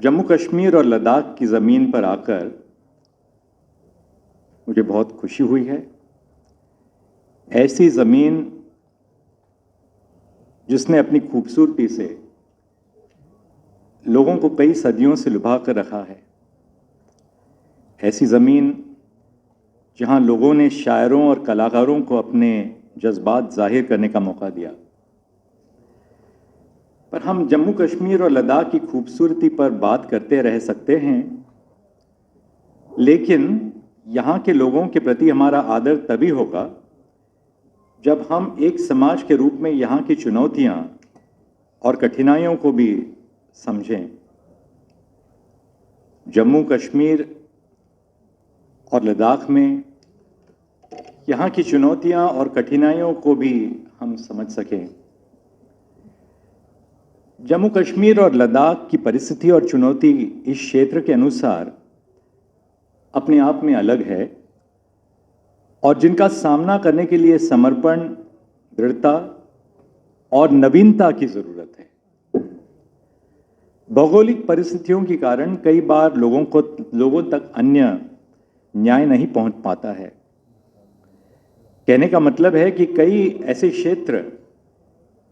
जम्मू कश्मीर और लद्दाख की ज़मीन पर आकर मुझे बहुत खुशी हुई है। ऐसी ज़मीन जिसने अपनी खूबसूरती से लोगों को कई सदियों से लुभा कर रखा है, ऐसी ज़मीन जहां लोगों ने शायरों और कलाकारों को अपने जज्बात जाहिर करने का मौका दिया। पर हम जम्मू कश्मीर और लद्दाख की खूबसूरती पर बात करते रह सकते हैं, लेकिन यहाँ के लोगों के प्रति हमारा आदर तभी होगा जब हम एक समाज के रूप में यहाँ की चुनौतियाँ और कठिनाइयों को भी समझें। जम्मू कश्मीर और लद्दाख में यहाँ की चुनौतियाँ और कठिनाइयों को भी हम समझ सकें। जम्मू कश्मीर और लद्दाख की परिस्थिति और चुनौती इस क्षेत्र के अनुसार अपने आप में अलग है और जिनका सामना करने के लिए समर्पण, दृढ़ता और नवीनता की जरूरत है। भौगोलिक परिस्थितियों के कारण कई बार लोगों तक अन्य न्याय नहीं पहुंच पाता है। कहने का मतलब है कि कई ऐसे क्षेत्र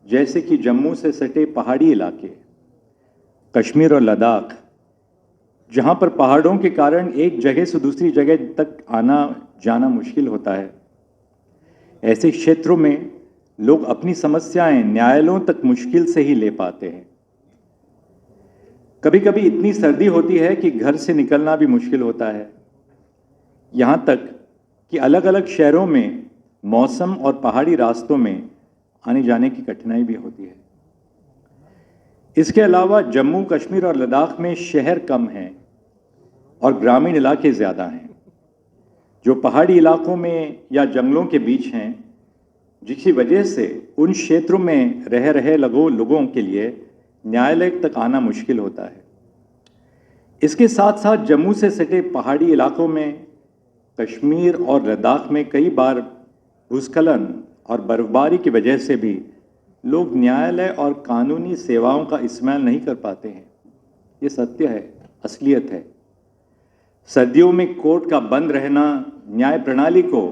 जैसे कि जम्मू से सटे पहाड़ी इलाके, कश्मीर और लद्दाख, जहां पर पहाड़ों के कारण एक जगह से दूसरी जगह तक आना जाना मुश्किल होता है, ऐसे क्षेत्रों में लोग अपनी समस्याएं न्यायालयों तक मुश्किल से ही ले पाते हैं। कभी कभी इतनी सर्दी होती है कि घर से निकलना भी मुश्किल होता है। यहां तक कि अलग अलग शहरों में मौसम और पहाड़ी रास्तों में आने जाने की कठिनाई भी होती है। इसके अलावा जम्मू कश्मीर और लद्दाख में शहर कम हैं और ग्रामीण इलाके ज़्यादा हैं, जो पहाड़ी इलाकों में या जंगलों के बीच हैं, जिसकी वजह से उन क्षेत्रों में रह रहे लोगों के लिए न्यायालय तक आना मुश्किल होता है। इसके साथ साथ जम्मू से सटे पहाड़ी इलाकों में, कश्मीर और लद्दाख में कई बार भूस्खलन और बर्फबारी की वजह से भी लोग न्यायालय और कानूनी सेवाओं का इस्तेमाल नहीं कर पाते हैं। ये सत्य है, असलियत है। सर्दियों में कोर्ट का बंद रहना न्याय प्रणाली को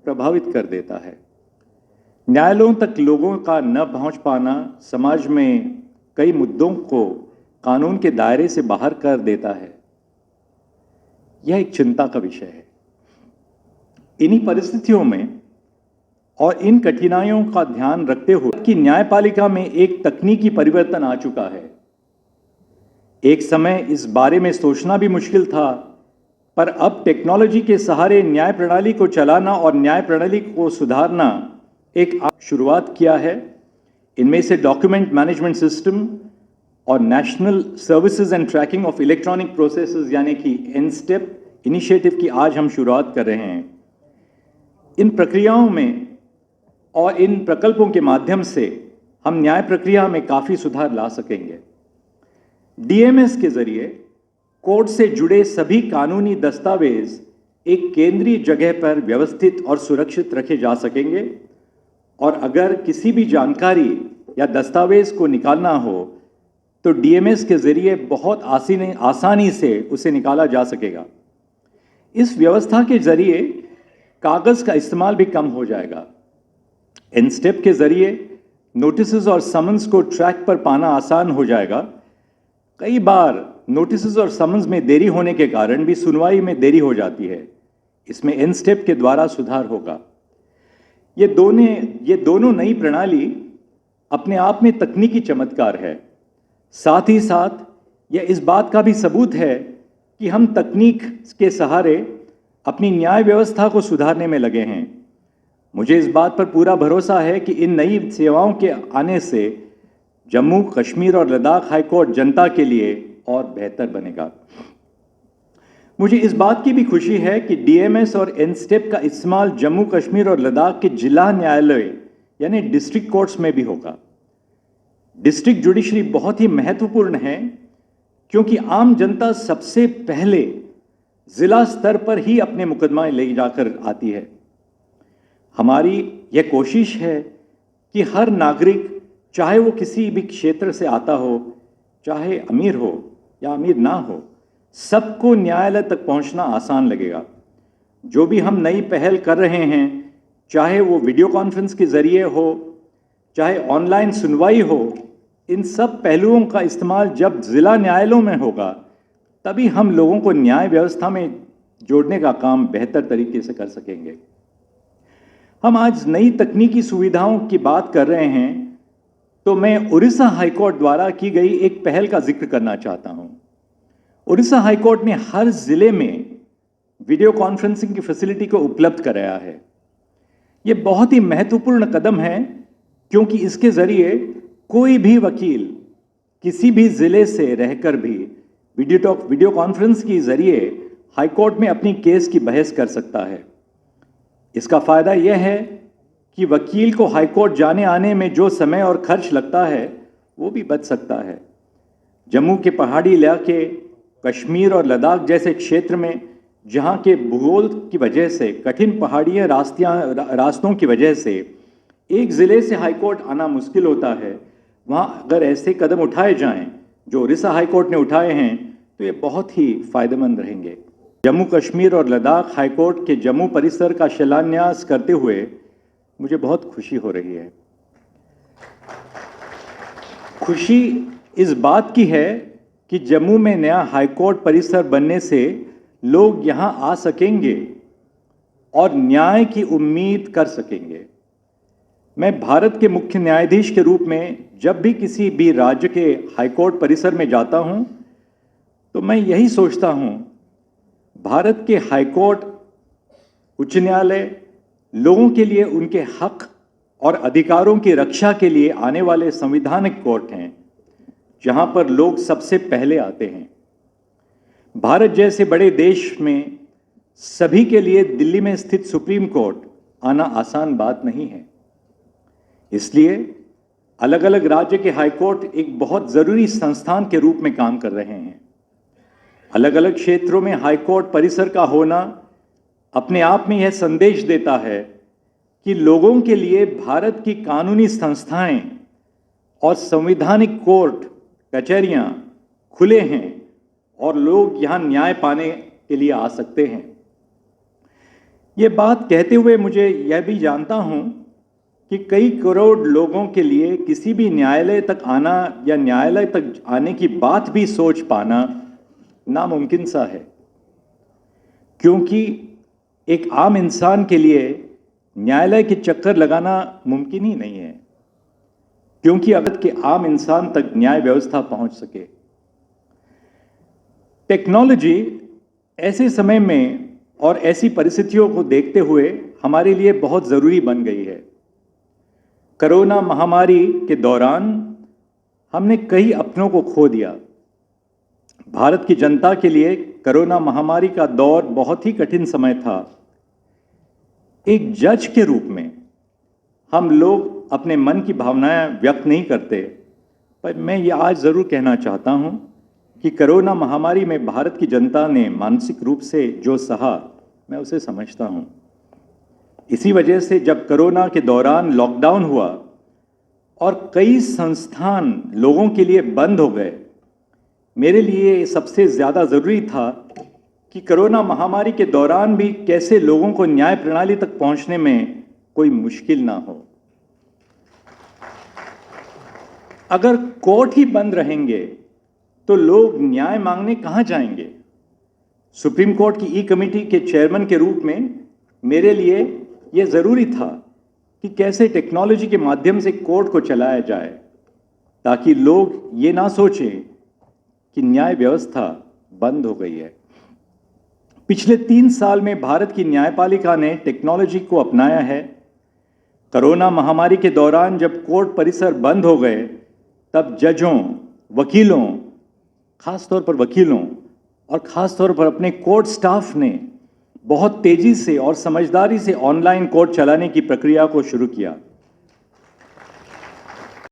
प्रभावित कर देता है। न्यायालयों तक लोगों का न पहुंच पाना समाज में कई मुद्दों को कानून के दायरे से बाहर कर देता है। यह एक चिंता का विषय है। इन्हीं परिस्थितियों में और इन कठिनाइयों का ध्यान रखते हुए कि न्यायपालिका में एक तकनीकी परिवर्तन आ चुका है। एक समय इस बारे में सोचना भी मुश्किल था, पर अब टेक्नोलॉजी के सहारे न्याय प्रणाली को चलाना और न्याय प्रणाली को सुधारना एक शुरुआत किया है। इनमें से डॉक्यूमेंट मैनेजमेंट सिस्टम और national services and tracking of electronic processes यानी कि एनस्टेप इनिशिएटिव की आज हम शुरुआत कर रहे हैं। इन प्रक्रियाओं में और इन प्रकल्पों के माध्यम से हम न्याय प्रक्रिया में काफ़ी सुधार ला सकेंगे। डीएमएस के जरिए कोर्ट से जुड़े सभी कानूनी दस्तावेज एक केंद्रीय जगह पर व्यवस्थित और सुरक्षित रखे जा सकेंगे और अगर किसी भी जानकारी या दस्तावेज को निकालना हो तो डीएमएस के जरिए बहुत आसानी से उसे निकाला जा सकेगा। इस व्यवस्था के जरिए कागज़ का इस्तेमाल भी कम हो जाएगा। एनस्टेप के जरिए नोटिसेस और समन्स को ट्रैक पर पाना आसान हो जाएगा। कई बार नोटिसेस और समन्स में देरी होने के कारण भी सुनवाई में देरी हो जाती है। इसमें एनस्टेप के द्वारा सुधार होगा। ये दोनों नई प्रणाली अपने आप में तकनीकी चमत्कार है। साथ ही साथ यह इस बात का भी सबूत है कि हम तकनीक के सहारे अपनी न्याय व्यवस्था को सुधारने में लगे हैं। मुझे इस बात पर पूरा भरोसा है कि इन नई सेवाओं के आने से जम्मू कश्मीर और लद्दाख हाईकोर्ट जनता के लिए और बेहतर बनेगा। मुझे इस बात की भी खुशी है कि डीएमएस और एनस्टेप का इस्तेमाल जम्मू कश्मीर और लद्दाख के जिला न्यायालय यानी डिस्ट्रिक्ट कोर्ट्स में भी होगा। डिस्ट्रिक्ट जुडिशरी बहुत ही महत्वपूर्ण है क्योंकि आम जनता सबसे पहले जिला स्तर पर ही अपने मुकदमा ले जाकर आती है। हमारी यह कोशिश है कि हर नागरिक, चाहे वो किसी भी क्षेत्र से आता हो, चाहे अमीर हो, या अमीर ना हो, सबको न्यायालय तक पहुंचना आसान लगेगा। जो भी हम नई पहल कर रहे हैं, चाहे वो वीडियो कॉन्फ्रेंस के जरिए हो, चाहे ऑनलाइन सुनवाई हो, इन सब पहलुओं का इस्तेमाल जब जिला न्यायालयों में होगा, तभी हम लोगों को न्याय व्यवस्था में जोड़ने का काम बेहतर तरीके से कर सकेंगे। हम आज नई तकनीकी सुविधाओं की बात कर रहे हैं, तो मैं उड़ीसा हाईकोर्ट द्वारा की गई एक पहल का जिक्र करना चाहता हूं। उड़ीसा हाईकोर्ट ने हर जिले में वीडियो कॉन्फ्रेंसिंग की फैसिलिटी को उपलब्ध कराया है। ये बहुत ही महत्वपूर्ण कदम है, क्योंकि इसके जरिए कोई भी वकील किसी भी जिले से रहकर भी वीडियो कॉन्फ्रेंस के जरिए हाईकोर्ट में अपनी केस की बहस कर सकता है। इसका फायदा यह है कि वकील को हाईकोर्ट जाने आने में जो समय और खर्च लगता है, वो भी बच सकता है। जम्मू के पहाड़ी इलाके, कश्मीर और लद्दाख जैसे क्षेत्र में, जहां के भूगोल की वजह से, कठिन पहाड़ीय रास्तों की वजह से एक ज़िले से हाईकोर्ट आना मुश्किल होता है, वहां अगर ऐसे कदम उठाए जाएं जो उड़ीसा हाईकोर्ट ने उठाए हैं, तो ये बहुत ही फायदेमंद रहेंगे। जम्मू कश्मीर और लद्दाख हाईकोर्ट के जम्मू परिसर का शिलान्यास करते हुए मुझे बहुत खुशी हो रही है। खुशी इस बात की है कि जम्मू में नया हाईकोर्ट परिसर बनने से लोग यहां आ सकेंगे और न्याय की उम्मीद कर सकेंगे। मैं भारत के मुख्य न्यायाधीश के रूप में जब भी किसी भी राज्य के हाईकोर्ट परिसर में जाता हूं, तो मैं यही सोचता हूं, भारत के हाईकोर्ट, उच्च न्यायालय लोगों के लिए उनके हक और अधिकारों की रक्षा के लिए आने वाले संवैधानिक कोर्ट हैं, जहां पर लोग सबसे पहले आते हैं। भारत जैसे बड़े देश में सभी के लिए दिल्ली में स्थित सुप्रीम कोर्ट आना आसान बात नहीं है। इसलिए अलग अलग राज्य के हाईकोर्ट एक बहुत जरूरी संस्थान के रूप में काम कर रहे हैं। अलग अलग क्षेत्रों में हाईकोर्ट परिसर का होना अपने आप में यह संदेश देता है कि लोगों के लिए भारत की कानूनी संस्थाएं और संवैधानिक कोर्ट कचहरियां खुले हैं और लोग यहां न्याय पाने के लिए आ सकते हैं। ये बात कहते हुए मुझे यह भी जानता हूं कि कई करोड़ लोगों के लिए किसी भी न्यायालय तक आना या न्यायालय तक आने की बात भी सोच पाना नामुमकिन सा है, क्योंकि एक आम इंसान के लिए न्यायालय के चक्कर लगाना मुमकिन ही नहीं है, क्योंकि अगर के आम इंसान तक न्याय व्यवस्था पहुंच सके। टेक्नोलॉजी ऐसे समय में और ऐसी परिस्थितियों को देखते हुए हमारे लिए बहुत ज़रूरी बन गई है। कोरोना महामारी के दौरान हमने कई अपनों को खो दिया। भारत की जनता के लिए कोरोना महामारी का दौर बहुत ही कठिन समय था। एक जज के रूप में हम लोग अपने मन की भावनाएं व्यक्त नहीं करते, पर मैं ये आज ज़रूर कहना चाहता हूं कि कोरोना महामारी में भारत की जनता ने मानसिक रूप से जो सहा, मैं उसे समझता हूं। इसी वजह से जब कोरोना के दौरान लॉकडाउन हुआ और कई संस्थान लोगों के लिए बंद हो गए, मेरे लिए सबसे ज़्यादा ज़रूरी था कि कोरोना महामारी के दौरान भी कैसे लोगों को न्याय प्रणाली तक पहुंचने में कोई मुश्किल ना हो। अगर कोर्ट ही बंद रहेंगे तो लोग न्याय मांगने कहां जाएंगे? सुप्रीम कोर्ट की ई कमेटी के चेयरमैन के रूप में मेरे लिए यह ज़रूरी था कि कैसे टेक्नोलॉजी के माध्यम से कोर्ट को चलाया जाए, ताकि लोग ये ना सोचें कि न्याय व्यवस्था बंद हो गई है। पिछले 3 साल में भारत की न्यायपालिका ने टेक्नोलॉजी को अपनाया है। कोरोना महामारी के दौरान जब कोर्ट परिसर बंद हो गए, तब जजों, वकीलों, खासतौर पर वकीलों और खासतौर पर अपने कोर्ट स्टाफ ने बहुत तेजी से और समझदारी से ऑनलाइन कोर्ट चलाने की प्रक्रिया को शुरू किया।